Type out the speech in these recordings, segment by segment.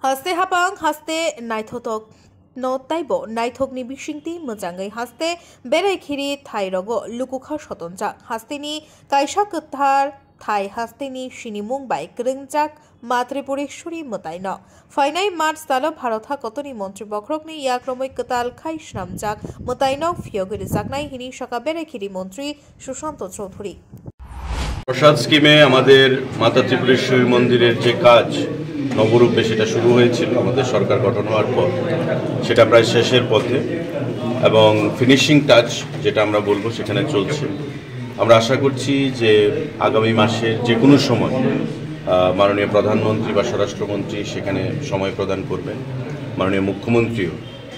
Haste hapang haste naithotok no taibo naithokni bisingti mojangai haste berai-khiri thairogo lukukha sotonjak hasteni kaisa kwthar thai hasteni sinimung bai kwrwngjak Matripureshwari মোতাইন ফাইনাই March তালো ভারত হাকতনি মন্ত্রী বক্রকনি ইয়াক্রমই কতাল খাই স্নামজাক মোতাইন ফিয়গরি জাকনাই হিনি সকা বেরেখিরি মন্ত্রী সুশান্ত চৌধুরী প্রসাদ স্কিমে আমাদের মাতা ত্রিপুরেশ্বরী মন্দিরের যে কাজ নবরূপে সেটা শুরু হয়েছিল আমাদের সরকার গঠন হওয়ার পর সেটা প্রায় শেষের পথে এবং ফিনিশিং টাচ যেটা আমরা বলবো সেখানে চলছে। আমরা আশা করছি যে আগামী মাসের যে কোনো সময় মাননীয় প্রধানমন্ত্রী বা স্বরাষ্ট্রমন্ত্রী সেখানে সময় প্রদান করবেন। মাননীয় মুখ্যমন্ত্রীও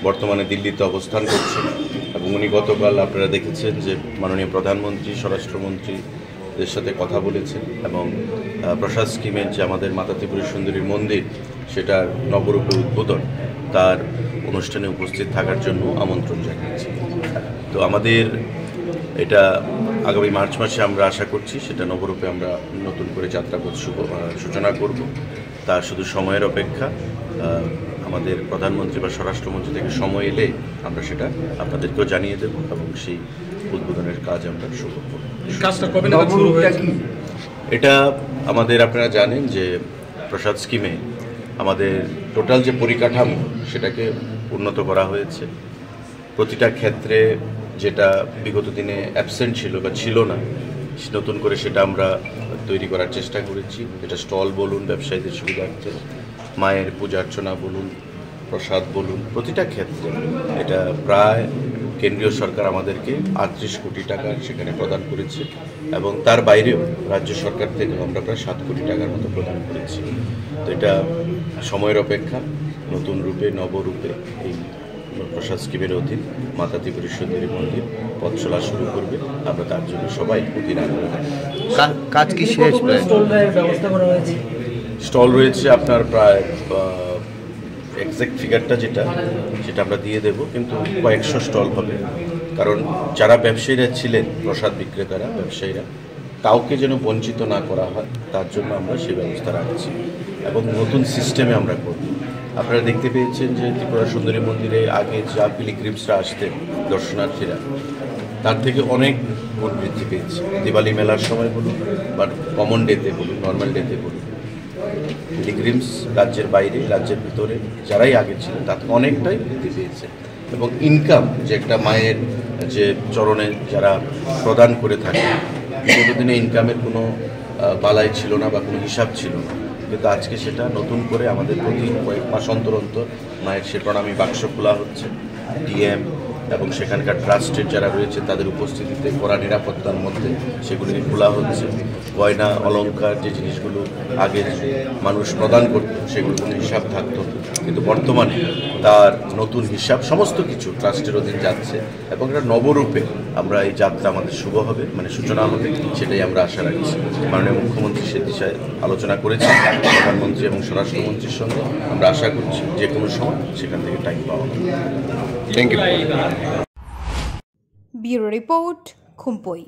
বর্তমানে দিল্লিতে অবস্থান করছেন এবং উনি গতকাল আপনারা দেখেছেন যে মাননীয় প্রধানমন্ত্রী স্বরাষ্ট্রমন্ত্রীদের সাথে কথা বলেছেন এবং প্রসাদ স্কিমের যে আমাদের মাতা ত্রিপুরেশ্বরীর মন্দির সেটার নবরূপে উদ্বোধন তার অনুষ্ঠানে উপস্থিত থাকার জন্য আমন্ত্রণ জানিয়েছি। তো আমাদের এটা আগামী মার্চ মাসে আমরা আশা করছি সেটা নবরূপে আমরা নতুন করে যাত্রাপথ সূচনা করব। তার শুধু সময়ের অপেক্ষা। আমাদের প্রধানমন্ত্রী বা স্বরাষ্ট্রমন্ত্রী থেকে সময় এলে আমরা সেটা আপনাদেরকেও জানিয়ে দেব এবং সেই উদ্বোধনের কাজ আমরা শুরু করব। এটা আমাদের আপনারা জানেন যে প্রসাদ স্কিমে আমাদের টোটাল যে পরিকাঠামো সেটাকে উন্নত করা হয়েছে। প্রতিটা ক্ষেত্রে যেটা বিগত দিনে অ্যাবসেন্ট ছিল বা ছিল না নতুন করে সেটা আমরা তৈরি করার চেষ্টা করেছি। এটা স্টল বলুন, ব্যবসায়ীদের সুবিধার্থে, মায়ের পূজা অর্চনা বলুন, প্রসাদ বলুন, প্রতিটা ক্ষেত্রে এটা প্রায় কেন্দ্রীয় সরকার আমাদেরকে 38 কোটি টাকা সেখানে প্রদান করেছে এবং তার বাইরেও রাজ্য সরকার থেকে আমরা প্রায় 7 কোটি টাকার মতো প্রদান করেছি। তো এটা সময়ের অপেক্ষা। নতুন রূপে নবরূপে এই প্রসাদ স্কিমের অধীন মাতা ত্রিপুরেশ্বরী মন্দির পথ চলা শুরু করবে। আমরা তার জন্য সবাই অধীন আগ্রহ। কাজ কি শেষ? স্টল রয়েছে আপনার প্রায় এক্সাক্ট ফিগারটা সেটা আমরা দিয়ে দেব, কিন্তু কয়েকশো স্টল হবে। কারণ যারা ব্যবসায়ীরা ছিলেন, প্রসাদ বিক্রেতারা, ব্যবসায়ীরা, কাউকে যেন বঞ্চিত না করা হয় তার জন্য আমরা সেই ব্যবস্থা রাখছি এবং নতুন সিস্টেমে আমরা করব। আপনারা দেখতে পেয়েছেন যে ত্রিপুরা সুন্দরী মন্দিরে আগে যা পিলিগ্রিমসরা আসতেন দর্শনার্থীরা, তার থেকে অনেক গুণ বৃদ্ধি পেয়েছে। দিওয়ালি মেলার সময় বলুন বা কমন ডেতে বলুন, নর্মাল ডেতে বলুন, পিলিগ্রিমস রাজ্যের বাইরে রাজ্যের ভিতরে যারাই আগে ছিলেন তার অনেকটাই বৃদ্ধি পেয়েছে এবং ইনকাম যে একটা মায়ের যে চরণে যারা প্রদান করে থাকে, বিগত দিনে ইনকামের কোনো বালাই ছিল না বা কোনো হিসাব ছিল না, কিন্তু আজকে সেটা নতুন করে আমাদের প্রতি কয়েক মাস অন্তর অন্তর মায়ের সে প্রণামী বাক্স খোলা হচ্ছে। ডিএম এবং সেখানকার ট্রাস্টের যারা রয়েছে তাদের উপস্থিতিতে কড়া নিরাপত্তার মধ্যে সেগুলিকে খোলা হচ্ছে। গয়না অলংকার যে জিনিসগুলো আগে মানুষ প্রদান করত সেগুলো কোনো হিসাব থাকতো, কিন্তু বর্তমানে তার নতুন হিসাব সমস্ত কিছু ট্রাস্টের অধীন যাচ্ছে এবং একটা নবরূপে আমরা এই যাত্রা আমাদের শুভ হবে, মানে সূচনা হবে, সেটাই আমরা আশা রাখছি। মাননীয় মুখ্যমন্ত্রী সে দিশায় আলোচনা করেছেন প্রধানমন্ত্রী এবং স্বরাষ্ট্রমন্ত্রীর সঙ্গে। আমরা আশা করছি যে কোনো সময় সেখান থেকে টাইম পাওয়া হবে। Thank you. Bureau report, খুম্পই।